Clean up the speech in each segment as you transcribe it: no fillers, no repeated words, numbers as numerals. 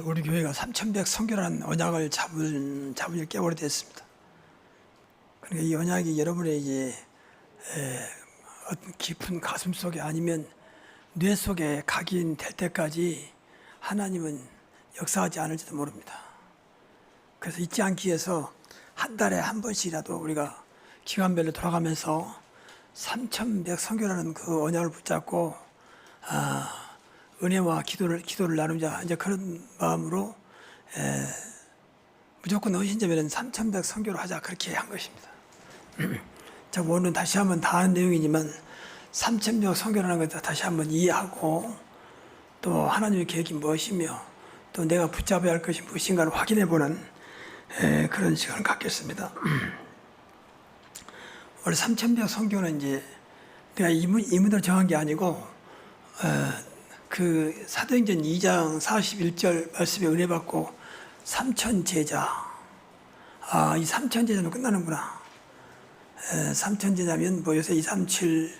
우리 교회가 3100 선교라는 언약을 잡은 지 꽤 오래됐습니다. 그러니까 이 언약이 여러분의 이제 어떤 깊은 가슴 속에 아니면 뇌 속에 각인될 때까지 하나님은 역사하지 않을지도 모릅니다. 그래서 잊지 않기 위해서 한 달에 한 번씩이라도 우리가 기간별로 돌아가면서 3100 선교라는 그 언약을 붙잡고 은혜와 기도를 나누자, 이제 그런 마음으로 무조건 의신자면은 3100 선교를 하자, 그렇게 한 것입니다. 자, 오늘은 다시 한번 다 아는 내용이지만 3100 선교라는 것을 다시 한번 이해하고 또 하나님의 계획이 무엇이며 또 내가 붙잡아야 할 것이 무엇인가를 확인해 보는 그런 시간을 갖겠습니다. 원래 3100 선교는 이제 내가 이문으로 정한 게 아니고 그 사도행전 2장 41절 말씀에 은혜 받고 3000 제자, 이 3000 제자는 끝나는구나. 3000 제자면 뭐 요새 237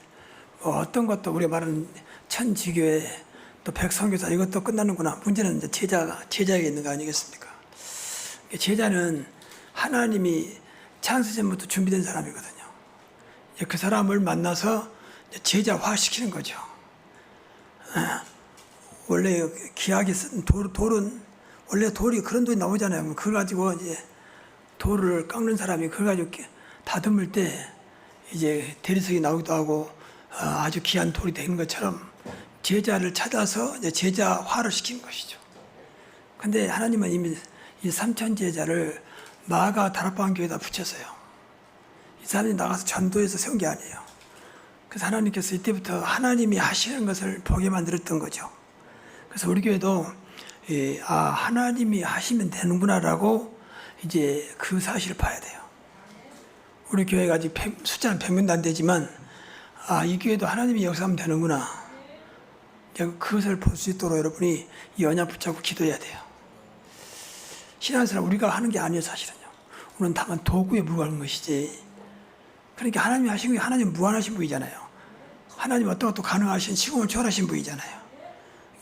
뭐 어떤 것도 우리가 말하는 천지교회 또 백선교사 이것도 끝나는구나. 문제는 이제 제자에게 있는 거 아니겠습니까? 제자는 하나님이 창세전부터 준비된 사람이거든요. 그 사람을 만나서 제자화 시키는 거죠. 원래 기하게 쓴 돌은 원래 돌이 그런 돌이 나오잖아요. 그걸 가지고 이제 돌을 깎는 사람이 그걸 가지고 다듬을 때 이제 대리석이 나오기도 하고 아주 귀한 돌이 되는 것처럼 제자를 찾아서 이제 제자화를 시키는 것이죠. 근데 하나님은 이미 이 3000 제자를 마가 다락방 교회에다 붙였어요. 이 사람이 나가서 전도해서 세운 게 아니에요. 그래서 하나님께서 이때부터 하나님이 하시는 것을 보게 만들었던 거죠. 그래서 우리 교회도 하나님이 하시면 되는구나라고 이제 그 사실을 봐야 돼요. 우리 교회가 아직 숫자는 100명도 안 되지만 이 교회도 하나님이 역사하면 되는구나. 그것을 볼 수 있도록 여러분이 이 언약 붙잡고 기도해야 돼요. 신앙생활 우리가 하는 게 아니에요, 사실은요. 우리는 다만 도구에 불과한 것이지. 그러니까 하나님이 하신 게 하나님 무한하신 분이잖아요. 하나님 어떤 것도 가능하신 시공을 초월하신 분이잖아요.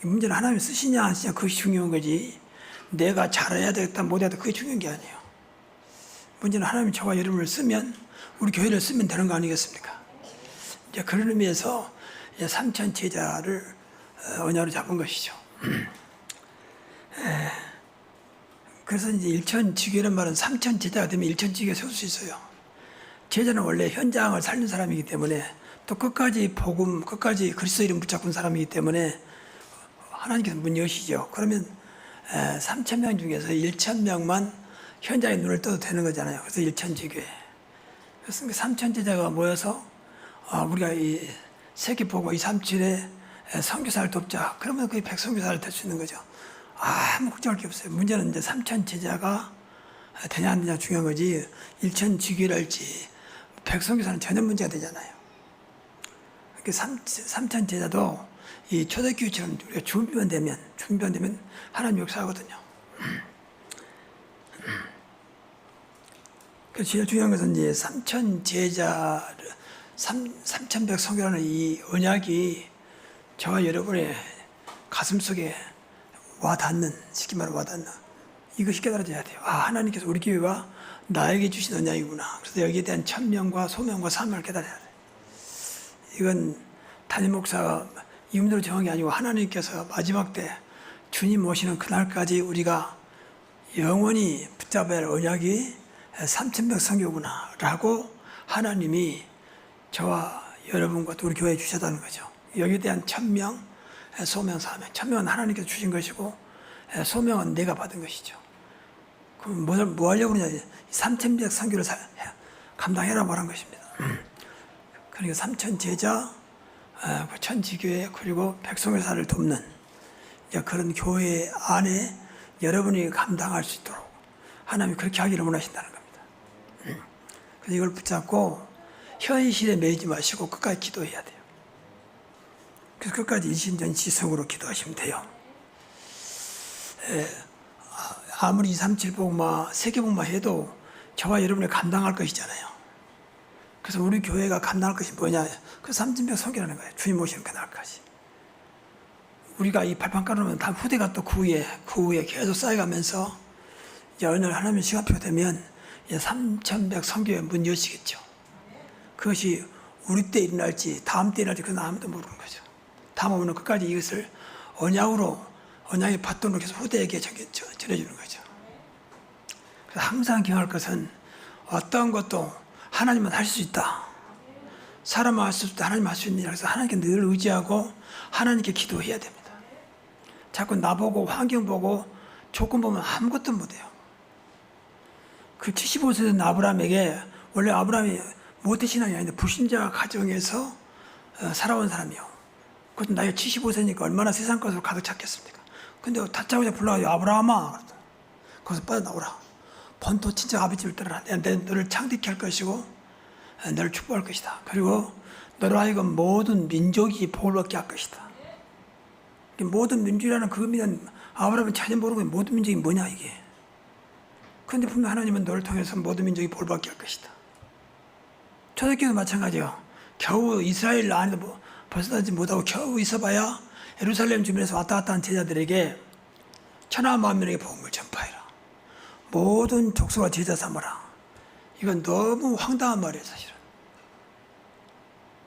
문제는 하나님 쓰시냐 안 쓰냐 그것이 중요한 거지. 내가 잘해야 되겠다 못해야 되겠다 그게 중요한 게 아니에요. 문제는 하나님이 저와 여러분을 쓰면 우리 교회를 쓰면 되는 거 아니겠습니까? 이제 그런 의미에서 3000 제자를 언약으로 잡은 것이죠. 그래서 이제 1000 지교라는 말은 3000 제자가 되면 1000 지교에 세울 수 있어요. 제자는 원래 현장을 살린 사람이기 때문에 또 끝까지 복음, 끝까지 그리스도 이름 붙잡은 사람이기 때문에 하나님께서 문 여시죠. 그러면 3000명 중에서 1000명만 현장에 눈을 떠도 되는 거잖아요. 그래서 1000 지교회. 그래서 3000 제자가 모여서 우리가 이 세계보고 237에 선교사를 돕자. 그러면 거의 100선교사를 될 수 있는 거죠. 아무 걱정할 게 없어요. 문제는 이제 3000 제자가 되냐 안 되냐 중요한 거지. 1000 지교회를 할지 100선교사는 전혀 문제가 되잖아요. 그러니까 3000 제자도 이 초대교회처럼 우리가 준비만 되면 하나님 역사하거든요. 그래서 제일 중요한 것은 이제 3000 제자를 3100 선교라는 이 언약이 저와 여러분의 가슴 속에 와닿는, 쉽게 말해 와닿는 이것이 깨달아져야 돼요. 하나님께서 우리 교회가 나에게 주신 언약이구나. 그래서 여기에 대한 천명과 소명과 사명을 깨달아야 돼요. 이건 담임 목사가 이문으로 정한 게 아니고 하나님께서 마지막 때 주님 오시는 그날까지 우리가 영원히 붙잡아야 할 언약이 3100 선교구나 라고 하나님이 저와 여러분과 또 우리 교회에 주셨다는 거죠. 여기에 대한 천명, 소명, 사명. 천명은 하나님께서 주신 것이고 소명은 내가 받은 것이죠. 그럼 뭐 하려고 그러냐. 3100 선교를 감당해라 말한 것입니다. 그러니까 3000 제자, 1000 지교회 그리고 백성교사를 돕는 그런 교회 안에 여러분이 감당할 수 있도록 하나님이 그렇게 하기를 원하신다는 겁니다. 그래서 이걸 붙잡고 현실에 매이지 마시고 끝까지 기도해야 돼요. 그래서 끝까지 일신전지성으로 기도하시면 돼요. 아무리 237복마, 세계복마 해도 저와 여러분이 감당할 것이잖아요. 그래서 우리 교회가 감당할 것이 뭐냐? 그 3100 선교라는 거예요. 주님 오시는 그날까지. 우리가 이 발판 깔아놓으면 다음 후대가 또 그 후에 계속 쌓여가면서 이제 어느 날 하나님의 시간표가 되면 이제 3100 성교의 문 여시겠죠. 그것이 우리 때 일어날지 다음 때 일어날지 그건 아무도 모르는 거죠. 다음 오면 끝까지 이것을 언약의 바톤으로 계속 후대에게 전해주는 거죠. 그래서 항상 기억할 것은 어떤 것도 하나님은 할 수 있다. 사람은 할 수 없다. 하나님 할 수 있느냐. 그래서 하나님께 늘 의지하고 하나님께 기도해야 됩니다. 자꾸 나보고 환경 보고 조건 보면 아무것도 못해요. 그 75세 된 아브라함에게 원래 아브라함이 모태신앙이 아닌데 불신자 가정에서 살아온 사람이요. 그것도 나이가 75세니까 얼마나 세상 것으로 가득 찼겠습니까? 근데 다짜고짜 불러가지고 아브라함아 거기서 빠져나오라. 번토 친척 아버지를 따르라. 내가 너를 창대케 할 것이고 너를 축복할 것이다. 그리고 너로 하여금 모든 민족이 복을 받게 할 것이다. 모든 민족이라는 그 의미는 아브라함이 전혀 모르고 모든 민족이 뭐냐 이게. 그런데 분명 하나님은 너를 통해서 모든 민족이 복을 받게 할 것이다. 초대교회도 마찬가지요. 겨우 이스라엘 안에도 벗어나지 못하고 겨우 있어봐야 예루살렘 주변에서 왔다 갔다 한 제자들에게 천하 만민에게 복음을 전파해라. 모든 족속과 제자 삼아라. 이건 너무 황당한 말이에요, 사실은.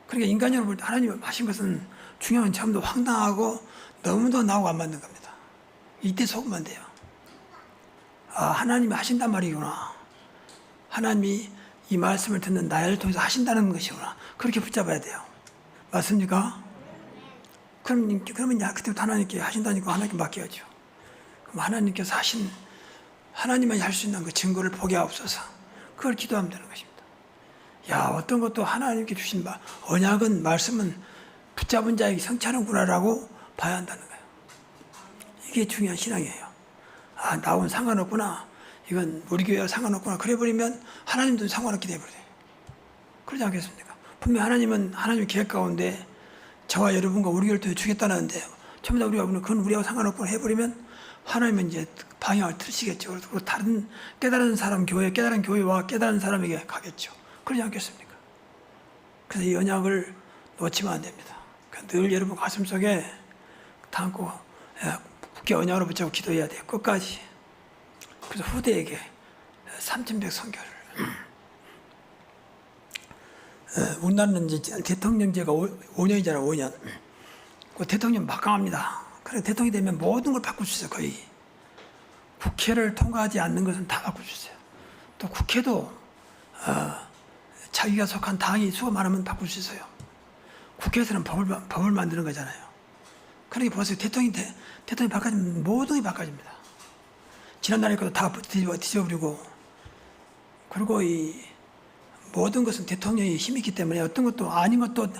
그러니까 인간적으로 볼 때 하나님이 하신 것은 중요한 건 전부 황당하고 너무도 나하고 안 맞는 겁니다. 이때 속으면 안 돼요. 아, 하나님이 하신단 말이구나. 하나님이 이 말씀을 듣는 나를 통해서 하신다는 것이구나. 그렇게 붙잡아야 돼요. 맞습니까? 그러면 그때부터 하나님께 하신다니까 하나님께 맡겨야죠. 그럼 하나님께서 하신 하나님만이 할 수 있는 그 증거를 보게 하옵소서. 그걸 기도하면 되는 것입니다. 야, 어떤 것도 하나님께 주신 언약은 말씀은 붙잡은 자에게 성취하는구나라고 봐야 한다는 거예요. 이게 중요한 신앙이에요. 아, 나하고는 상관없구나. 이건 우리 교회와 상관없구나. 그래버리면 하나님도 상관없게 돼버려요. 그러지 않겠습니까? 분명 하나님은 하나님의 계획 가운데 저와 여러분과 우리 교회를 통해 주겠다는데 전부 다 우리가 그건 우리하고 상관없구나 해버리면 하나님은 이제 방향을 틀으시겠죠. 그리고 다른 깨달은 사람 깨달은 교회와 깨달은 사람에게 가겠죠. 그러지 않겠습니까? 그래서 이 언약을 놓치면 안 됩니다. 그러니까 늘 여러분 가슴 속에 담고 굳게 언약으로 붙잡고 기도해야 돼요. 끝까지. 그래서 후대에게 3100 선교를. 우리나라는 이제 대통령제가 5년이잖아요. 5년. 그 대통령 막강합니다. 그래 대통령이 되면 모든 걸 바꿀 수 있어요. 거의. 국회를 통과하지 않는 것은 다 바꿀 수 있어요. 또 국회도 자기가 속한 당이 수가 많으면 바꿀 수 있어요. 국회에서는 법을 만드는 거잖아요. 그러니까 보세요. 대통령이 바꿔지면 모든 게 바꿔집니다. 지난날에 것도 다 뒤져버리고, 그리고 이 모든 것은 대통령이 힘이 있기 때문에 어떤 것도 아닌 것도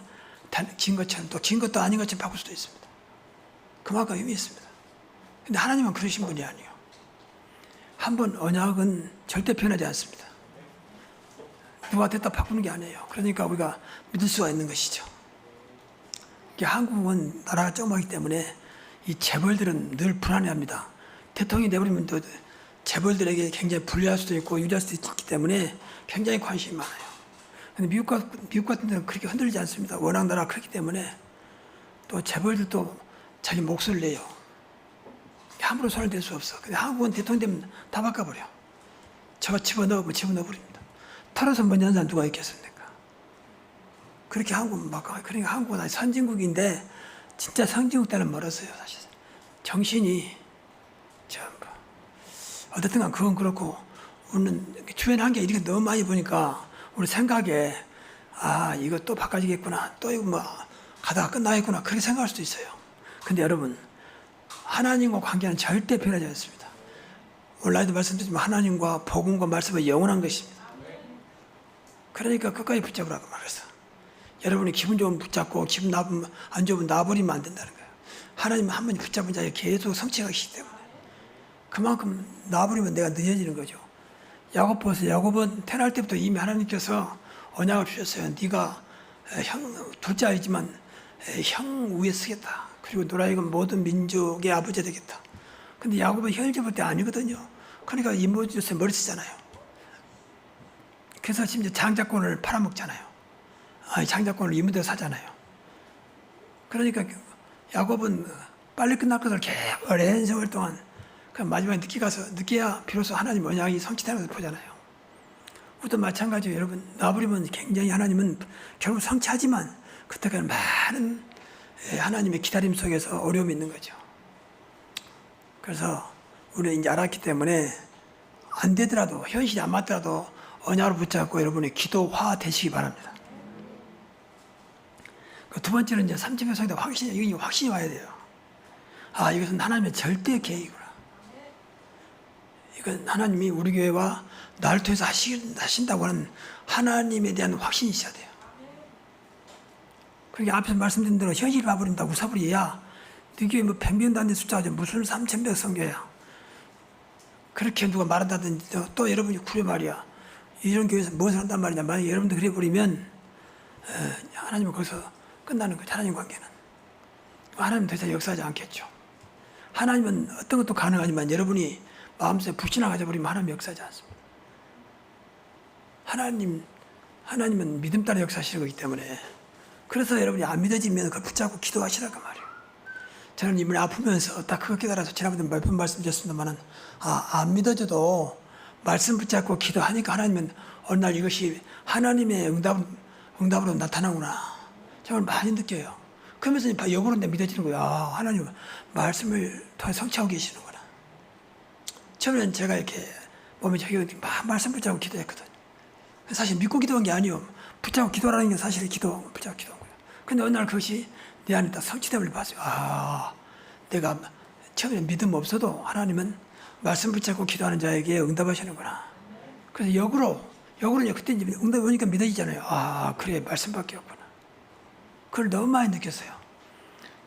긴 것처럼 또 긴 것도 아닌 것처럼 바꿀 수도 있습니다. 그만큼 힘이 있습니다. 근데 하나님은 그러신 분이 아니에요. 한번 언약은 절대 변하지 않습니다. 누가 됐다 바꾸는 게 아니에요. 그러니까 우리가 믿을 수가 있는 것이죠. 한국은 나라가 조그마하기 때문에 이 재벌들은 늘 불안해합니다. 대통령이 되버리면 또 재벌들에게 굉장히 불리할 수도 있고 유리할 수도 있기 때문에 굉장히 관심이 많아요. 근데 미국 같은 데는 그렇게 흔들리지 않습니다. 워낙 나라가 크기 때문에 또 재벌들도 자기 몫을 내요. 함부로 손을 댈 수 없어. 근데 한국은 대통령 되면 다 바꿔버려. 저거 집어넣어버립니다. 털어서 먼저 하는 사람 누가 있겠습니까? 그렇게 한국은 그러니까 한국은 아직 선진국인데 진짜 선진국 때는 멀었어요, 사실. 정신이 전부. 어쨌든 간 그건 그렇고 우리는 주변 환경이 이렇게 너무 많이 보니까 우리 생각에 이거 또 바꿔지겠구나. 또 이거 가다가 끝나겠구나. 그렇게 생각할 수도 있어요. 근데 여러분, 하나님과 관계는 절대 변하지 않습니다. 온라인도 말씀드리지만 하나님과 복음과 말씀은 영원한 것입니다. 그러니까 끝까지 붙잡으라고 말했어. 여러분이 기분 좋으면 붙잡고 기분 나쁘면 안 좋으면 놔버리면 안 된다는 거예요. 하나님은 한 번 붙잡은 자에 계속 성취하시기 때문에 그만큼 놔버리면 내가 늦어지는 거죠. 야곱 보세요. 야곱은 태어날 때부터 이미 하나님께서 언약을 주셨어요. 네가 둘째 아이지만 형 위에 서겠다. 그리고 노라이건 모든 민족의 아버지 되겠다. 근데 야곱은 혈집을 때 아니거든요. 그러니까 이모지 요새 머리 쓰잖아요. 그래서 심지어 장자권을 팔아먹잖아요. 장자권을 이모대로 사잖아요. 그러니까 야곱은 빨리 끝날 것을 오랜 세월 동안 그 마지막에 늦게 가서 늦게야 비로소 하나님 언약이 성취되는 것을 보잖아요. 우리도 마찬가지예요. 여러분 놔버리면 굉장히 하나님은 결국 성취하지만 그때까지 많은 하나님의 기다림 속에서 어려움이 있는 거죠. 그래서 우리는 이제 알았기 때문에 안 되더라도 현실이 안 맞더라도 언약을 붙잡고 여러분이 기도화 되시기 바랍니다. 그 두 번째는 이제 3층의 성에다 확신이 와야 돼요. 아, 이것은 하나님의 절대 계획이구나. 이건 하나님이 우리 교회와 나를 통해서 하신다고 하는 하나님에 대한 확신이 있어야 돼요. 그러니까 앞에서 말씀드린 대로 현실이 봐버린다 웃어버리야. 네 교회 뭐 100명도 안 된 숫자가 무슨 3,100 성교야. 그렇게 누가 말한다든지 또 여러분이 구려 말이야. 이런 교회에서 무엇을 한단 말이냐. 만약에 여러분도 그래 버리면 하나님은 거기서 끝나는 거죠. 하나님 관계는. 하나님은 더 이상 역사하지 않겠죠. 하나님은 어떤 것도 가능하지만 여러분이 마음속에 불신을 가져버리면 하나님 역사하지 않습니다. 하나님은 믿음 따라 역사하시는 거기 때문에 그래서 여러분이 안 믿어지면 그걸 붙잡고 기도하시라고 말이에요. 저는 이번에 아프면서 딱 그거 깨달아서 지난번에 몇 번 말씀드렸습니다만 안 믿어져도 말씀 붙잡고 기도하니까 하나님은 어느 날 이것이 하나님의 응답으로 나타나구나. 정말 많이 느껴요. 그러면서 역으로 믿어지는 거예요. 아, 하나님 말씀을 통해 성취하고 계시는구나. 처음에는 제가 이렇게 몸에 적용이 막 말씀 붙잡고 기도했거든요. 사실 믿고 기도한 게 아니에요. 붙잡고 기도하라는 게 사실 붙잡고 기도한 거예요. 근데 어느 날 그것이 내 안에 딱 성취됨을 봤어요. 아, 내가 처음에는 믿음 없어도 하나님은 말씀 붙잡고 기도하는 자에게 응답하시는구나. 그래서 역으로 그때 이제 응답이 오니까 믿어지잖아요. 아, 그래, 말씀밖에 없구나. 그걸 너무 많이 느꼈어요.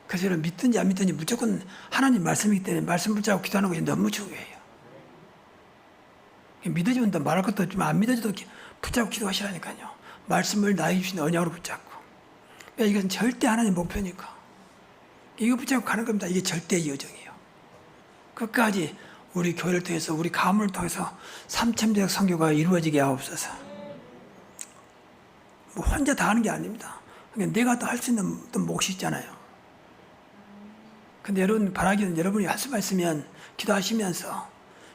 그래서 여러분 믿든지 안 믿든지 무조건 하나님 말씀이기 때문에 말씀 붙잡고 기도하는 것이 너무 중요해요. 믿어지면 또 말할 것도 없지만 안 믿어져도 붙잡고 기도하시라니까요. 말씀을 나에게 주신 언약으로 붙잡고. 이건 절대 하나님 목표니까. 이거 붙잡고 가는 겁니다. 이게 절대의 여정이에요. 끝까지 우리 교회를 통해서 우리 가문을 통해서 3,000대 선교가 이루어지게 하옵소서. 뭐 혼자 다 하는 게 아닙니다. 그러니까 내가 또 할 수 있는 또 몫이 있잖아요. 근데 여러분 바라기는 여러분이 할 수만 있으면 기도하시면서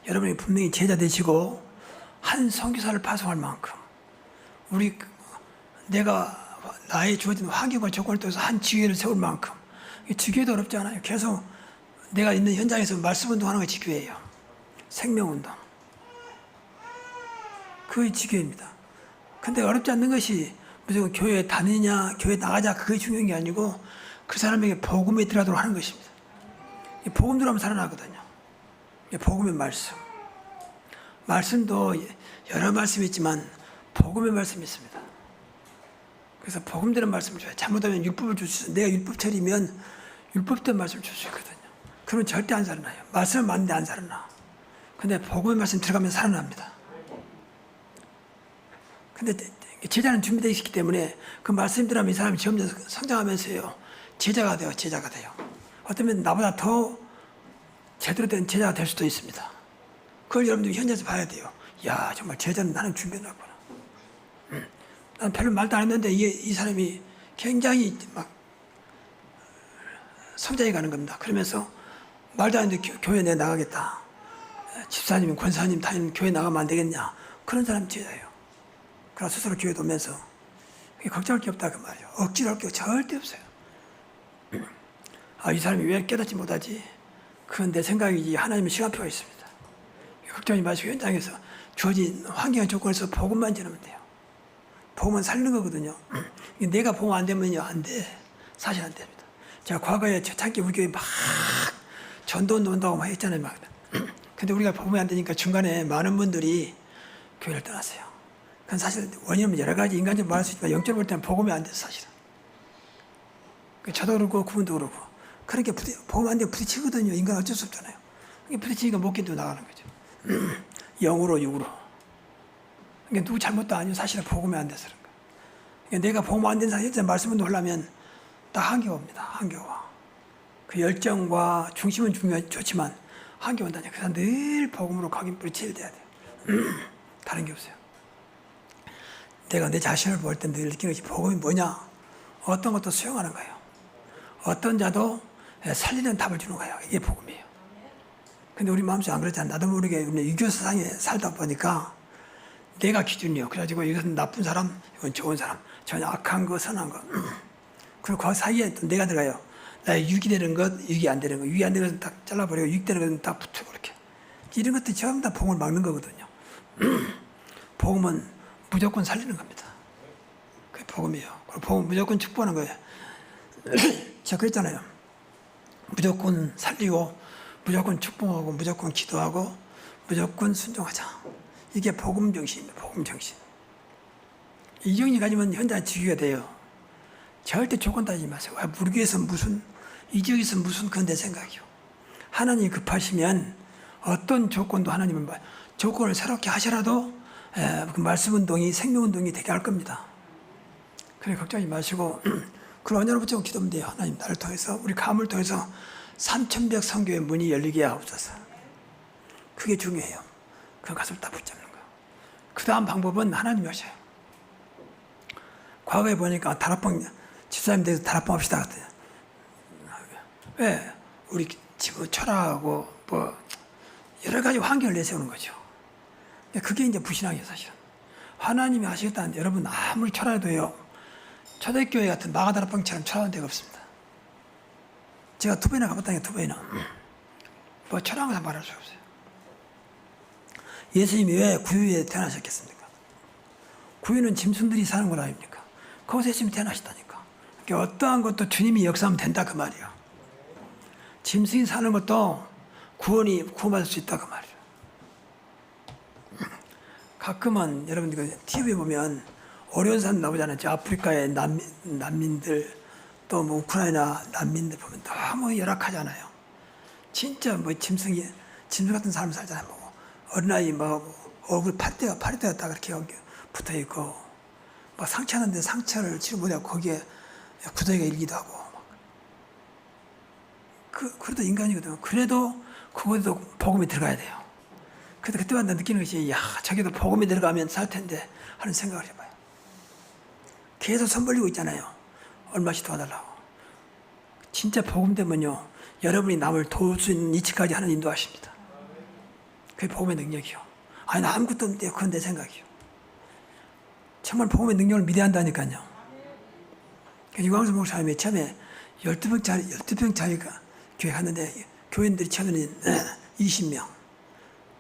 여러분이 분명히 제자 되시고 한 선교사를 파송할 만큼 내가 나의 주어진 환경과 조건을 통해서 한 지교회를 세울 만큼 지교회도 어렵지 않아요. 계속 내가 있는 현장에서 말씀운동하는 게 지교회예요. 생명운동. 그게 지교회입니다. 근데 어렵지 않는 것이 무조건 교회에 다니냐 교회 나가자 그게 중요한 게 아니고 그 사람에게 복음이 들어가도록 하는 것입니다. 복음 들어가면 살아나거든요. 복음의 말씀도 여러 말씀이 있지만 복음의 말씀이 있습니다. 그래서 복음되는 말씀을 줘요. 잘못하면 율법을 줄 수 있어요. 내가 율법처리면 율법된 말씀을 줄 수 있거든요. 그러면 절대 안 살아나요. 말씀은 맞는데 안 살아나. 근데 복음의 말씀 들어가면 살아납니다. 근데 제자는 준비되어 있기 때문에 그 말씀 들어가면 이 사람이 점점 성장하면서요. 제자가 돼요. 어쩌면 나보다 더 제대로 된 제자가 될 수도 있습니다. 그걸 여러분들이 현장에서 봐야 돼요. 야, 정말 제자는 나는 준비해놨구나. 난 별로 말도 안 했는데 이 사람이 굉장히 막 성장해 가는 겁니다. 그러면서 말도 안 했는데 교회 내 나가겠다. 집사님, 권사님 다니는 교회 나가면 안 되겠냐. 그런 사람이 제자예요. 그러나 스스로 교회 오면서 걱정할 게 없다 그 말이에요. 억지로 할 게 절대 없어요. 아, 이 사람이 왜 깨닫지 못하지? 그건 내 생각이지 하나님의 시간표가 있습니다. 걱정하지 마시고 현장에서 주어진 환경 조건에서 복음만 전하면 돼요. 복음은 살리는 거거든요. 내가 복음 안 되면요 안 돼. 사실 안 됩니다. 제가 과거에 초창기 우리 교회 막 전도운동 한다고 막 했잖아요. 막. 근데 우리가 복음이 안 되니까 중간에 많은 분들이 교회를 떠났어요. 그건 사실 원인은 여러 가지 인간적으로 말할 수 있지만 영적으로 볼 때는 복음이 안 돼서 사실은. 저도 그렇고 그분도 그렇고. 그렇게 복음 안 되면 부딪히거든요. 인간 어쩔 수 없잖아요. 부딪히니까 못 견디고 나가는 거죠. 영으로 육으로. 그러니까 누구 잘못도 아니고 사실은 복음이 안 돼서 그런 거예요. 그러니까 내가 복음 안 된 상태에서 말씀을 놓으려면 딱 한계가 옵니다. 한계가. 그 열정과 중심은 좋지만 한계가 온다니까. 그래서 늘 복음으로 각인 뿌리쳐야 돼야 돼요. 다른 게 없어요. 내가 내 자신을 볼 때 늘 느끼는 것이 복음이 뭐냐? 어떤 것도 수용하는 거예요. 어떤 자도 살리는 답을 주는 거예요. 이게 복음이에요. 근데 우리 마음속에 안 그렇잖아. 나도 모르게 우리는 유교 세상에 살다 보니까 내가 기준이요. 그래가지고 이것은 나쁜 사람, 이건 좋은 사람, 전혀 악한 거, 선한 거. 그리고 그 사이에 또 내가 들어가요. 나의 육이 되는 것, 육이 안 되는 것, 육이 안 되는 것은 딱 잘라버리고 육 되는 것은 딱 붙이고 이렇게. 이런 것들이 전부 다 복음을 막는 거거든요. 복음은 무조건 살리는 겁니다. 그게 복음이에요. 그리고 복음은 무조건 축복하는 거예요. 제가 그랬잖아요. 무조건 살리고, 무조건 축복하고, 무조건 기도하고, 무조건 순종하자. 이게 복음 정신입니다. 복음 정신. 이 정신 가지면 현장 지키게 돼요. 절대 조건 따지지 마세요. 우리 교회에서 무슨, 이 지역에서 무슨 그건 내 생각이요. 하나님이 급하시면 어떤 조건도 하나님은 조건을 새롭게 하시라도 그 말씀 운동이 생명 운동이 되게 할 겁니다. 그래 걱정하지 마시고 그걸 언제로 붙잡고 기도하면 돼요. 하나님 나를 통해서 우리 가문을 통해서 3,100 선교의 문이 열리게 하옵소서. 그게 중요해요. 그 가슴을 딱 붙잡는 거예요. 그 다음 방법은 하나님이 하셔요. 과거에 보니까 다락방 집사님 돼서 다락방 합시다 그랬더니 왜? 우리 집을 철학하고 뭐 여러 가지 환경을 내세우는 거죠. 그게 이제 불신앙이에요 사실은. 하나님이 하시겠다는데 여러분 아무리 철학해도요. 초대교회 같은 마가다락방처럼 철학한 데가 없습니다. 제가 2번이나 가봤다니까 2번이나. 뭐 철학한 거 말할 수가 없어요. 예수님이 왜 구유에 태어나셨겠습니까? 구유는 짐승들이 사는 거 아닙니까? 거기서 예수님이 태어나셨다니까. 그러니까 어떠한 것도 주님이 역사하면 된다 그 말이에요. 짐승이 사는 것도 구원받을 수 있다 그 말이에요. 가끔은 여러분 그 TV에 보면 어려운 사람 나오잖아요. 저 아프리카의 난민들 또 뭐 우크라이나 난민들 보면 너무 열악하잖아요. 진짜 뭐 짐승 같은 사람 살잖아요. 뭐 어린아이 뭐 얼굴 파리대가 딱 그렇게 붙어 있고 막 상처하는데 상처를 치료 못하고 거기에 구더기가 일기도 하고 그래도 인간이거든요. 그래도 그것도 복음이 들어가야 돼요. 그래도 그때마다 느끼는 것이 야 저기도 복음이 들어가면 살 텐데 하는 생각을 해봐요. 계속 손 벌리고 있잖아요. 얼마씩 도와달라고. 진짜 복음 되면요. 여러분이 남을 도울 수 있는 이치까지 하는 인도하십니다. 그게 복음의 능력이요. 아니 나 아무것도 없는데 그건 내 생각이요. 정말 복음의 능력을 믿어야 한다니까요. 유광수 목사님이 처음에 12평짜리 교회 갔는데 교인들이 처음에는 20명.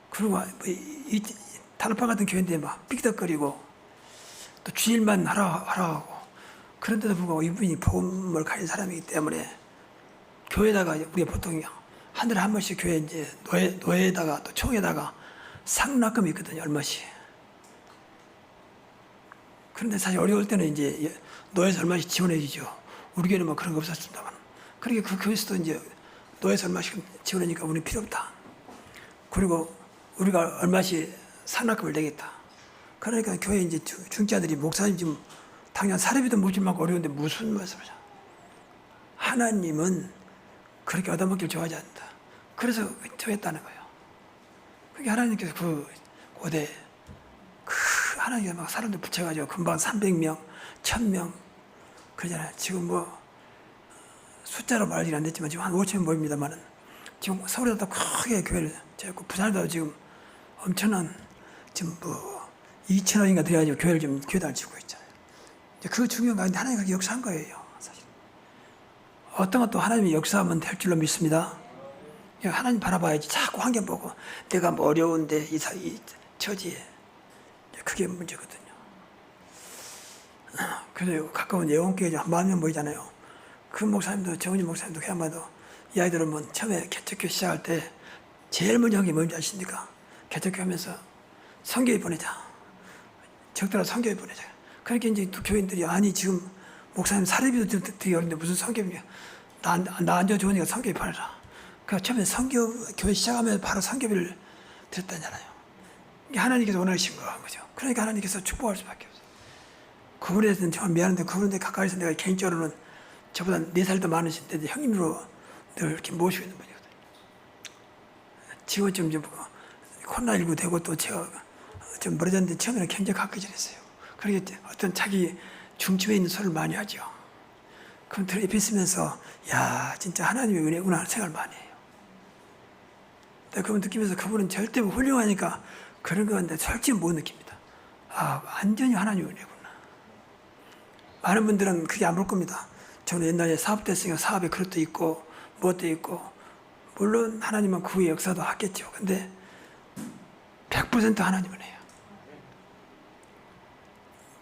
그리고 이 다락방 같은 교회인데 막 삑덕거리고 또 주일만 하라 하고 그런데도 불구하고 이분이 복음을 가진 사람이기 때문에 교회에다가 우리가 보통 한 달에 한 번씩 교회 이제 노예에다가 또 총에다가 상납금이 있거든요. 얼마씩. 그런데 사실 어려울 때는 이제 노예에서 얼마씩 지원해 주죠. 우리 교회는 뭐 그런 거 없었습니다만. 그러니까 그 교회에서도 이제 노예에서 얼마씩 지원하니까 우리는 필요 없다. 그리고 우리가 얼마씩 상납금을 내겠다. 그러니까 교회 이제 중자들이 목사님 지금 당연 사례비도 못 줄 만큼 어려운데 무슨 말씀을 하냐. 하나님은 그렇게 얻어먹기를 좋아하지 않는다. 그래서 정했다는 거예요. 그게 하나님께서 그 고대 하나님께서 막 사람들 붙여가지고 금방 300명, 1000명 그러잖아요. 지금 뭐 숫자로 말이 안 됐지만 지금 한 5,000명 모입니다만은 지금 서울에도 크게 교회를 짓고 부산에도 지금 엄청난 지금 뭐 2,000원인가 돼가지고 교회당을 짓고 있잖아요. 그 중요한 가운데 하나님이 그렇게 역사한 거예요. 사실 어떤 것도 하나님이 역사하면 될 줄로 믿습니다. 하나님 바라봐야지. 자꾸 환경 보고 내가 뭐 어려운데 이 처지에 그게 문제거든요. 그래서 가까운 예원교회 한 10,000명 모이잖아요. 그 목사님도 정은희 목사님도 그야말로 이 아이들은 뭐 처음에 개척교 시작할 때 제일 먼저 한 게 뭔지 아십니까? 개척교 하면서 선교회 보내자. 적더라 선교회 보내자. 그러니까 이제 또 교인들이 아니 지금 목사님 사례비도 되게 어려운데 무슨 선교회냐. 나 앉아 좋으니까 선교회 보내라. 그러니까 처음에 교회 시작하면 바로 선교회를 드렸다잖아요. 이게 하나님께서 원하신 거죠. 그러니까 하나님께서 축복할 수밖에 없어요. 그분에 대해서는 정말 미안한데 그분에 가까이서 내가 개인적으로는 저보다 4살 더 많으신데 형님으로 늘 이렇게 모시고 있는 분이거든요. 지금 좀 코로나19 되고 또 제가 좀 멀어졌는데 처음에는 굉장히 가까이 지냈어요. 그러게 어떤 자기 중심에 있는 소리를 많이 하죠. 그럼 들 옆에 있으면서 야 진짜 하나님의 은혜구나 하는 생각을 많이 해요. 근데 그분 느끼면서 그분은 절대 훌륭하니까 그런 건데 솔직히 못 느낍니다. 아 완전히 하나님의 은혜구나. 많은 분들은 그게 안 볼 겁니다. 저는 옛날에 사업도 했으니까 사업에 그릇도 있고 무엇도 있고 물론 하나님은 그 역사도 하겠죠. 근데 100% 하나님은 해요.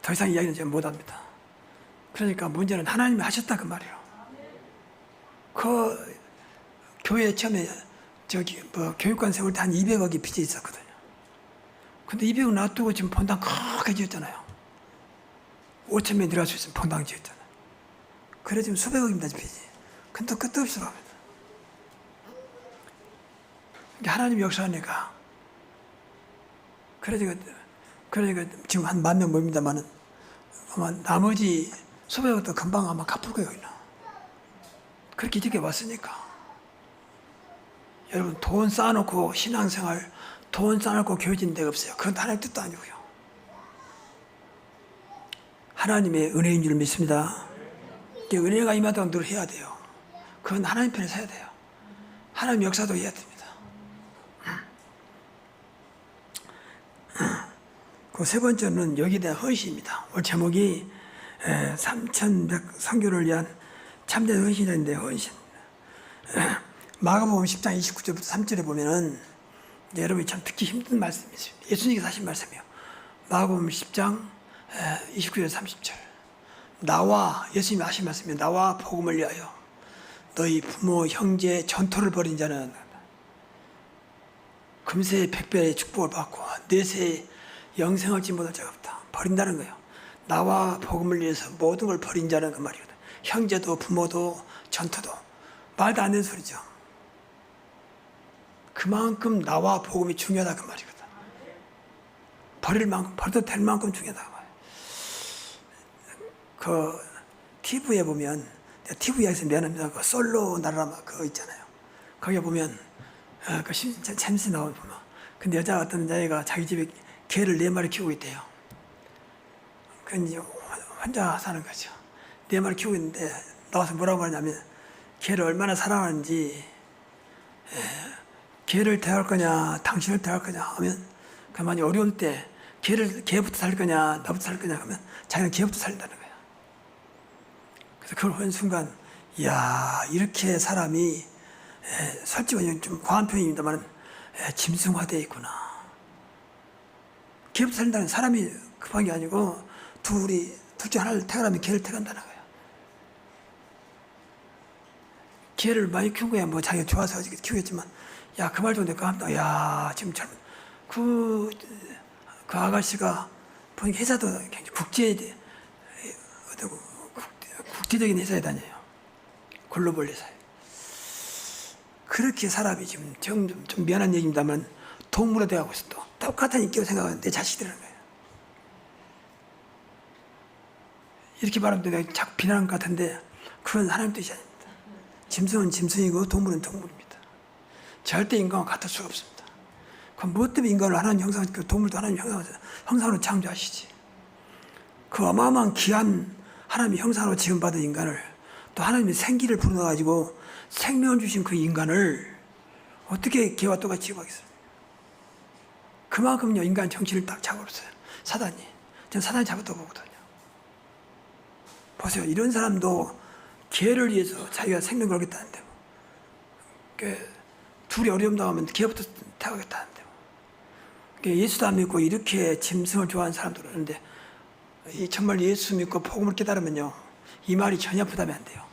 더 이상 이야기는 제가 못합니다. 그러니까 문제는 하나님이 하셨다 그 말이에요. 그 교회 처음에 저기 뭐 교육관 세울 때 한 200억이 빚이 있었거든요. 근데 200억 놔두고 지금 본당 크게 지었잖아요. 5,000명 들어갈 수 있으면 본당 지었잖아요. 그래 지금 수백억입니다 빚이. 근데 끝도 없이 들어갑니다. 하나님 역사하니까 그러니까 지금 한 10,000명 모입니다만은 아마 나머지 수백억도 금방 아마 갚을 거예요. 그렇게 이렇게 왔으니까. 여러분 돈 쌓아놓고 신앙생활, 돈 쌓아놓고 교회진 데가 없어요. 그건 하나님 뜻도 아니고요. 하나님의 은혜인 줄 믿습니다. 은혜가 임하도록 늘 해야 돼요. 그건 하나님 편에 서야 돼요. 하나님 역사도 해야 됩니다. 그 세 번째는 여기에 대한 헌신입니다. 오늘 제목이 3,100 선교를 위한 참된 헌신인데 헌신. 마가복음 10장 29절부터 3절에 보면은 여러분이 참 듣기 힘든 말씀이죠. 예수님께서 하신 말씀이에요. 마가복음 10장 29절 30절. 나와 예수님이 하신 말씀이에요. 나와 복음을 위하여 너희 부모 형제 전토를 벌인 자는 금세 100배의 축복을 받고 내세 영생을 얻지 못할 자가 없다. 버린다는 거예요. 나와 복음을 위해서 모든 걸 버린 자는 그 말이거든. 형제도 부모도 전토도 말도 안 되는 소리죠. 그만큼 나와 복음이 중요하다 그 말이거든. 버릴 만큼 버려도 될 만큼 중요하다 그 말이에요. 그 TV에 보면 TV 이야기에서 미안합니다. 그 솔로 나라 그거 있잖아요. 거기에 보면 그 재밌어 나오는 보면 근데 여자 어떤 여자애가 자기 집에 개를 4마리 키우고 있대요. 그 이제 혼자 사는 거죠. 4마리 키우고 있는데 나와서 뭐라고 하냐면 개를 얼마나 사랑하는지 개를 대할 거냐 당신을 대할 거냐 하면 그만이 어려울 때 개부터 살 거냐 나부터 살 거냐 하면 자기는 개부터 살린다는 거예요. 그래서 그걸 보는 순간 이야 이렇게 사람이 솔직히 좀 과한 표현입니다만 짐승화되어 있구나. 개부터 살린다는 사람이 급한 게 아니고 둘 중 하나를 태어나면 개를 태어난다는 거예요. 개를 많이 키운 거야. 뭐 자기가 좋아서 키우겠지만 야 그 말 좀 내가 합니다. 야 지금 젊은 그 아가씨가 보니까 회사도 굉장히 국제적인 회사에 다녀요. 글로벌 회사에. 그렇게 사람이 지금 좀 미안한 얘기입니다만 동물화 되어가고 있어. 또 똑같은 인격을 생각하는 내 자식들이라는 거예요. 이렇게 말하면 내가 자꾸 비난한 것 같은데 그건 하나님 뜻이 아닙니다. 짐승은 짐승이고 동물은 동물입니다. 절대 인간과 같을 수가 없습니다. 그럼 무엇 때문에 인간을 하나님 형상으로 동물도 하나님 형상으로 창조하시지. 그 어마어마한 귀한 하나님의 형상으로 지음받은 인간을 또 하나님의 생기를 불어넣어가지고 생명을 주신 그 인간을 어떻게 개와 똑같이 취급하겠습니까? 그만큼요 인간 정신을 딱 잡아버렸어요. 사단이. 저는 사단이 잡았다고 보거든요. 보세요. 이런 사람도 개를 위해서 자기가 생명 걸겠다는데 둘이 어려움 당하면 개부터 태우겠다는데 예수도 안 믿고 이렇게 짐승을 좋아하는 사람들은 있는데 정말 예수 믿고 복음을 깨달으면요 이 말이 전혀 부담이 안 돼요.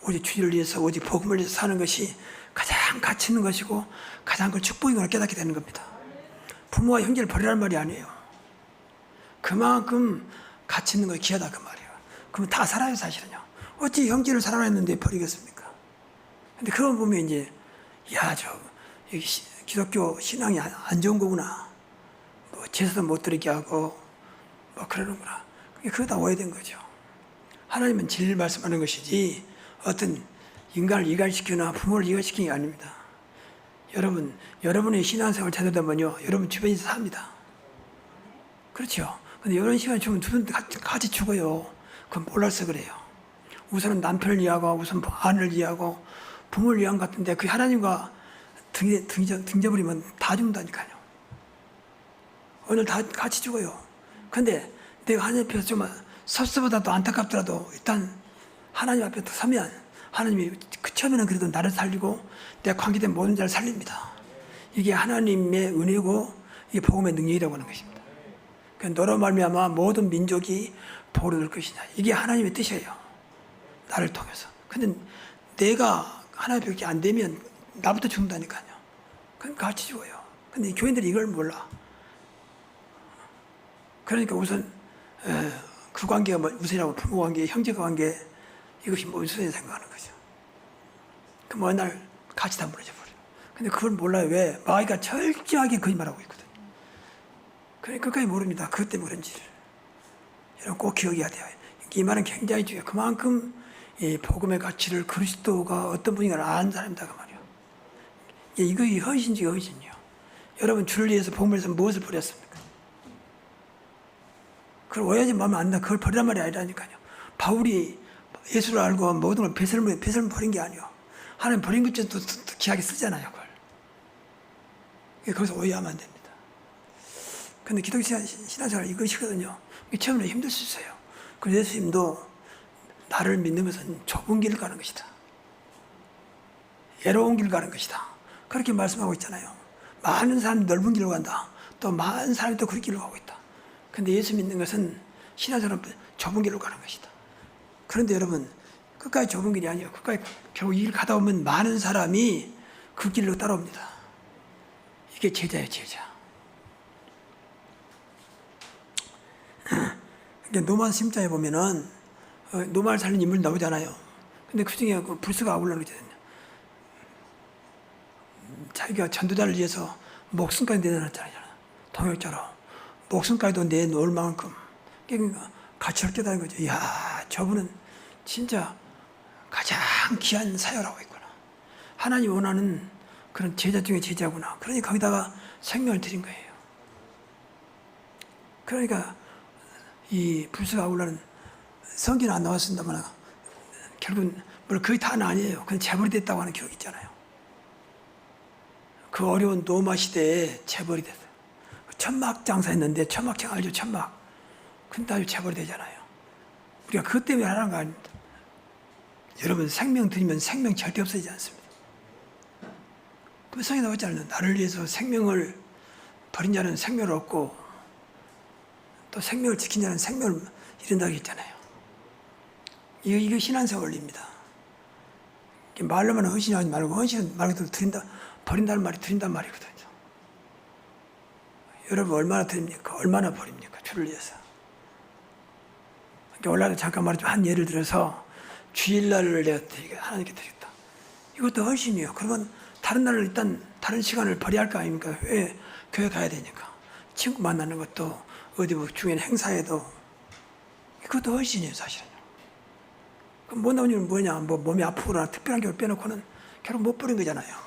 오직 주의를 위해서 오직 복음을 위해서 사는 것이 가장 가치 있는 것이고 가장 큰 축복인 걸 깨닫게 되는 겁니다. 부모와 형제를 버리라는 말이 아니에요. 그만큼 가치 있는 거 귀하다 그 말이에요. 그러면 다 살아요 사실은요. 어찌 형제를 사랑했는데 버리겠습니까? 근데 그걸 보면 이제 기독교 신앙이 안 좋은 거구나. 뭐 제사도 못 드리게 하고 뭐 그러는구나. 그게 다 오해된 거죠. 하나님은 진리를 말씀하는 것이지 어떤 인간을 이갈시키거나 부모를 이갈시키는 게 아닙니다. 여러분의 신앙생활 제대로 되면요 여러분 주변에서 삽니다. 그렇죠. 근데 이런 시간이 주면 두 분 같이 죽어요. 그건 몰라서 그래요. 우선은 남편을 이해하고 우선 아내를 이해하고 부모를 이해한 것 같은데 그 하나님과 등져버리면 다 죽는다니까요. 오늘 다 같이 죽어요. 근데 내가 하나님 앞에서 정말 섭섭하다도 안타깝더라도 일단 하나님 앞에 서면 하나님이 그 처음에는 그래도 나를 살리고 내 관계된 모든 자를 살립니다. 이게 하나님의 은혜고 이게 복음의 능력이라고 하는 것입니다. 너로 말미암아 모든 민족이 복을 얻을 것이냐. 이게 하나님의 뜻이에요. 나를 통해서. 근데 내가 하나님밖에 안 되면 나부터 죽는다니까요. 그럼 같이 죽어요. 근데 교인들이 이걸 몰라. 그러니까 우선 그 관계가 뭐 우선이라고 부모 관계, 형제 관계 이것이 뭐 우선이 생각하는 거죠. 그 어느 날 같이 다 무너져 버려. 근데 그걸 몰라요. 왜? 마귀가 철저하게 거짓말하고 있거든. 그러니까 끝까지 모릅니다. 그것 때문에 그런지를. 여러분 꼭 기억해야 돼요. 이 말은 굉장히 중요해요. 그만큼 이 복음의 가치를 그리스도가 어떤 분인가를 아는 사람이다 그 말이에요. 이거 헌신지 헌신이요. 여러분 주를 위해서 복음을 위해서 무엇을 버렸습니까? 그걸 오해하지 마면 안 돼. 그걸 버리란 말이 아니라니까요. 바울이 예수를 알고 모든 걸 배설물 버린 게 아니에요. 하나님 버린 것처럼 또 귀하게 쓰잖아요. 그걸. 거기서 오해하면 안 됩니다. 근데 기독교 신앙생활 이것이거든요. 처음에 힘들 수 있어요. 그래서 예수님도 나를 믿는 것은 좁은 길을 가는 것이다. 애로운 길을 가는 것이다. 그렇게 말씀하고 있잖아요. 많은 사람이 넓은 길로 간다. 또 많은 사람이 또 그 길로 가고 있다. 근데 예수 믿는 것은 신앙생활은 좁은 길로 가는 것이다. 그런데 여러분 끝까지 좁은 길이 아니에요. 끝까지 결국 이 길 가다 보면 많은 사람이 그 길로 따라옵니다. 이게 제자예요, 제자. 노만 심자에 보면은 노마를 살린 인물이 나오잖아요. 근데 그 중에 그 불스가 아울러 그러거든요. 자기가 전도자를 위해서 목숨까지 내놓았잖아요. 동역자로. 목숨까지도 내놓을 만큼. 그러니까 가치를 깨달은 거죠. 이야, 저분은 진짜 가장 귀한 사역을 하고 있구나. 하나님 원하는 그런 제자 중에 제자구나. 그러니 거기다가 생명을 드린 거예요. 그러니까 이 불스가 아울러는 성경은 안 나왔습니다만 결국은 물론 거의 다는 아니에요. 그냥 재벌이 됐다고 하는 기록이 있잖아요. 그 어려운 노마 시대에 재벌이 됐어요. 천막 장사했는데 천막장 알죠? 천막. 근데 아주 재벌이 되잖아요. 우리가 그것 때문에 하는 거 아닙니다. 여러분 생명 드리면 생명 절대 없어지지 않습니다. 그 성에 나왔잖아요. 나를 위해서 생명을 버린 자는 생명을 얻고 또 생명을 지킨 자는 생명을 이룬다고 했잖아요. 이거 신앙생 원리입니다. 말로만 헌신하지 말고 헌신은 말 그대로 드린다, 버린다는 말이 드린다는 말이거든요. 여러분 얼마나 드립니까? 얼마나 버립니까? 주를 위해서. 올라를 잠깐 말하자면 한 예를 들어서 주일날을 내가 하나님께 드렸다. 이것도 헌신이에요. 그러면 다른 날을 일단 다른 시간을 버려야 할 거 아닙니까? 왜 교회 가야 되니까. 친구 만나는 것도 어디 뭐 중요한 행사에도 그것도 헌신이에요, 사실은. 그럼 못 나온 이유는 뭐냐? 뭐 몸이 아프거나 특별한 경우를 빼놓고는 결국 못 버린 거잖아요.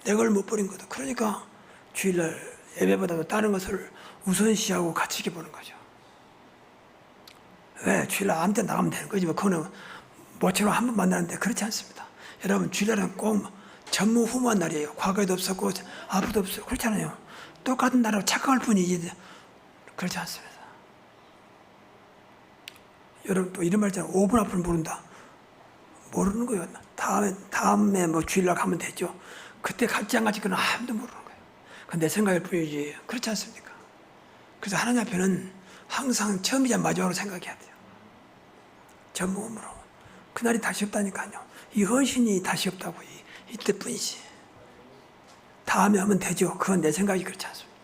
내 걸 못 버린 것도. 그러니까 주일날 예배보다도 다른 것을 우선시하고 가치있게 보는 거죠. 왜? 주일날 아무 때 나가면 되는 거지. 뭐 그거는 모처럼 한 번 만나는데 그렇지 않습니다. 여러분 주일날은 꼭 전무후무한 날이에요. 과거에도 없었고 앞으로도 없어요. 그렇잖아요. 똑같은 날하고 착각할 뿐이지 그렇지 않습니다. 여러분 또 이런 말 있잖아요. 5분 앞을 모른다. 모르는 거예요. 다음에 뭐 주일날 가면 되죠. 그때 갈지 안 갈지 그건 아무도 모르는 거예요. 그건 내 생각일 뿐이지. 그렇지 않습니까? 그래서 하나님 앞에는 항상 처음이자 마지막으로 생각해야 돼요. 전무후무로. 그날이 다시 없다니까요. 이 헌신이 다시 없다고 이때뿐이지. 다음에 하면 되죠. 그건 내 생각이 그렇지 않습니다.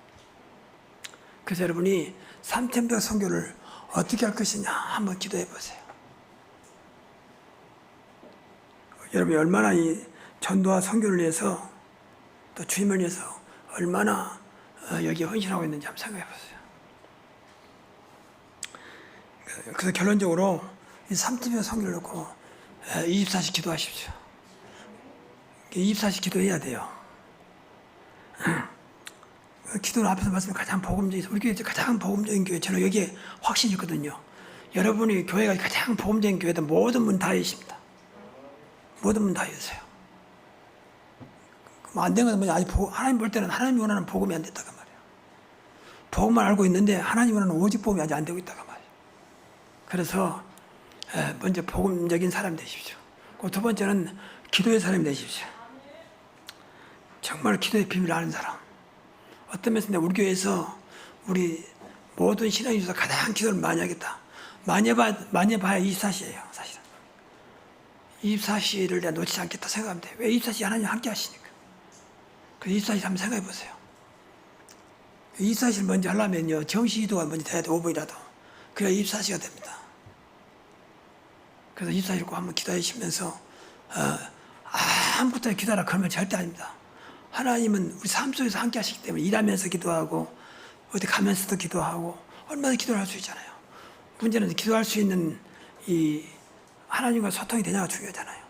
그래서 여러분이 3,000벽 선교를 어떻게 할 것이냐 한번 기도해 보세요. 여러분이 얼마나 이 전도와 선교를 위해서 또 주님을 위해서 얼마나 여기에 헌신하고 있는지 한번 생각해 보세요. 그래서 결론적으로 이 3,000벽 선교를 놓고 24시 기도하십시오. 24시 기도해야 돼요. 기도는 앞에서 말씀드린 가장 복음적인, 우리 교회 가장 복음적인 교회, 저는 여기에 확신이 있거든요. 여러분이 교회가 가장 복음적인 교회도 모든 문 다 여십니다. 모든 문 다 여세요. 안 된 건 뭐냐? 아니, 하나님 볼 때는 하나님이 원하는 복음이 안 됐다고 말이에요. 복음만 알고 있는데 하나님 원하는 오직 복음이 아직 안 되고 있다고 말이에요. 그래서 먼저 복음적인 사람이 되십시오. 두 번째는 기도의 사람이 되십시오. 정말 기도의 비밀을 아는 사람. 어떤 면에서 우리 교회에서 우리 모든 신앙인 중에서 가장 기도를 많이 하겠다. 많이 봐야 24시예요, 사실은. 24시를 내가 놓치지 않겠다 생각하면 돼. 왜 24시 하나님 함께 하시니까. 그 24시 한번 생각해 보세요. 24시를 먼저 하려면요, 정시 기도가 먼저 돼야 돼, 5분이라도. 그래야 24시가 됩니다. 그래서 24시를 꼭 한번 기도하시면서, 아무것도 기도하라 그러면 절대 아닙니다. 하나님은 우리 삶 속에서 함께 하시기 때문에 일하면서 기도하고, 어디 가면서도 기도하고, 얼마나 기도를 할 수 있잖아요. 문제는 기도할 수 있는 이 하나님과 소통이 되냐가 중요하잖아요.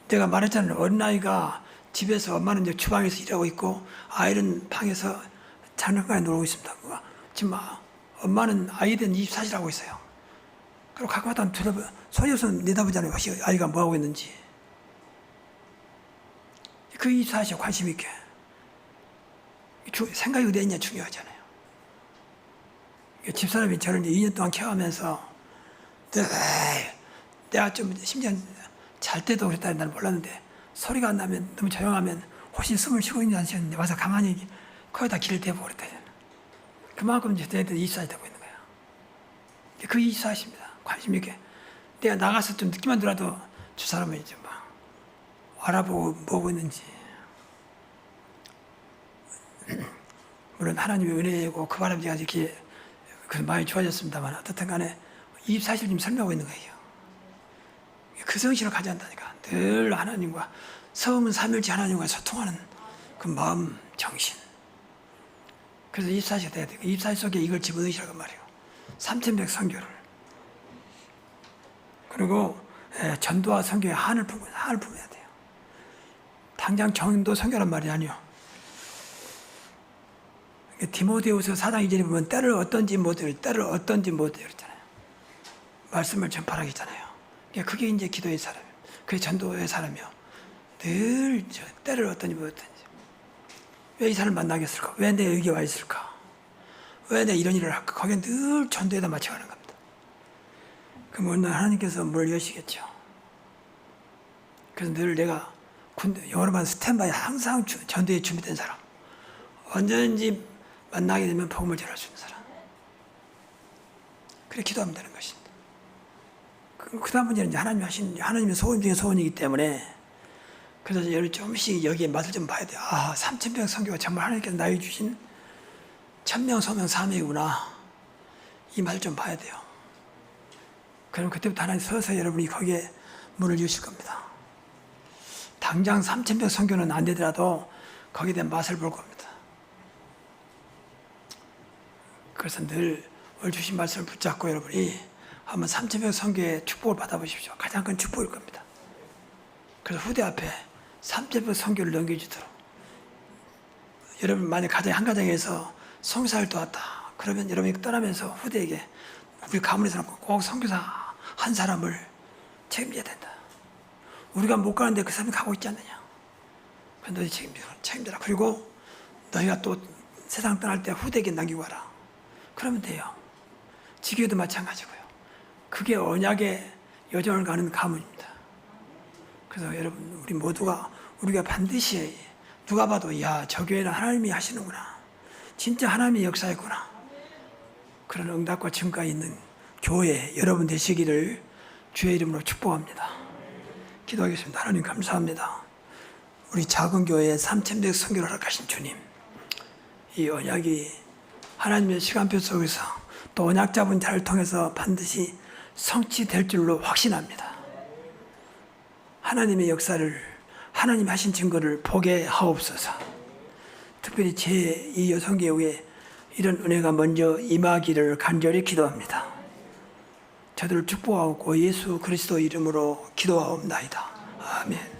내가 말했잖아요. 어린아이가 집에서 엄마는 이제 주방에서 일하고 있고 아이는 방에서 장난감에 놀고 있습니다. 지금 엄마는 아이들은 24시를 하고 있어요. 그리고 가끔마다 소리 없이 내다보잖아요. 혹시 아이가 뭐 하고 있는지. 그 24시에 관심 있게. 생각이 어디에 있냐 중요하잖아요. 집사람이 저를 이제 2년 동안 케어하면서 내가 좀 심지어 잘 때도 그랬다는 날 몰랐는데 소리가 안 나면 너무 조용하면 혹시 숨을 쉬고 있는지 안 쉬었는데 와서 가만히 거기다 귀를 대고 그랬다. 그만큼 이제 애들 24시 되고 있는 거야. 그 24시입니다. 관심 있게. 내가 나가서 좀 늦게만 들어도 저 사람은 이제 막 알아보고 뭐고 있는지. 물론 하나님의 은혜고 그 바람에 제가 이렇게 많이 좋아졌습니다만 어떻든 간에 24시를 지금 설명하고 있는 거예요. 그 정신을 가져야 한다니까. 늘 하나님과 성은 삼일째 하나님과 소통하는 그 마음, 정신. 그래서 24시가 돼야 돼요. 24시 속에 이걸 집어넣으시라고 말이에요. 3100 선교를. 그리고 전도와 선교의 한을 품어야 돼요. 당장 전도 선교란 말이 아니요. 디모데후서 4장 2절에 보면 때를 어떤지 못해요. 그랬잖아요. 말씀을 전파하겠잖아요. 그게 이제 기도의 사람이에요. 그게 전도의 사람이요. 늘 때를 어떤지 못했는지. 왜 이 사람을 만나겠을까? 왜 내가 여기 와 있을까? 왜 내가 이런 일을 할까? 거기에 늘 전도에다 맞춰가는 겁니다. 그러면 하나님께서 뭘 여시겠죠. 그래서 늘 내가 영어로만 스탠바이 항상 전도에 준비된 사람. 언제든지 만나게 되면 복음을 전할 수 있는 사람. 그래 기도하면 되는 것입니다. 그 다음 문제는 이제 하나님의 소원 중에 소원이기 때문에 그래서 여러분 조금씩 여기에 맛을 좀 봐야 돼요. 3,000명 선교가 정말 하나님께서 나에게 주신 천명, 소명, 사명이구나. 이 맛을 좀 봐야 돼요. 그럼 그때부터 하나님 서서히 여러분이 거기에 문을 여실 겁니다. 당장 3,000명 선교는 안 되더라도 거기에 대한 맛을 볼 겁니다. 그래서 늘 오늘 주신 말씀을 붙잡고 여러분이 한번 3,000명 선교의 축복을 받아보십시오. 가장 큰 축복일 겁니다. 그래서 후대 앞에 3,000명 선교를 넘겨주도록. 여러분 만약 한 가정에서 선교사를 도왔다. 그러면 여러분이 떠나면서 후대에게 우리 가문에서는 꼭 선교사 한 사람을 책임져야 된다. 우리가 못 가는데 그 사람이 가고 있지 않느냐. 그래서 너희 책임져라. 그리고 너희가 또 세상 떠날 때 후대에게 남기고 가라. 그러면 돼요. 지교도 마찬가지고요. 그게 언약의 여정을 가는 가문입니다. 그래서 여러분 우리 모두가 우리가 반드시 누가 봐도 저 교회는 하나님이 하시는구나. 진짜 하나님의 역사였구나. 그런 응답과 증거가 있는 교회 여러분 되시기를 주의 이름으로 축복합니다. 기도하겠습니다. 하나님 감사합니다. 우리 작은 교회에 3,000명 선교를 허락하신 주님, 이 언약이 하나님의 시간표 속에서 또 언약 잡은 자를 통해서 반드시 성취될 줄로 확신합니다. 하나님의 역사를 하나님 하신 증거를 보게 하옵소서. 특별히 제 이 여성교회에 이런 은혜가 먼저 임하기를 간절히 기도합니다. 저들을 축복하고 예수 그리스도 이름으로 기도하옵나이다. 아멘.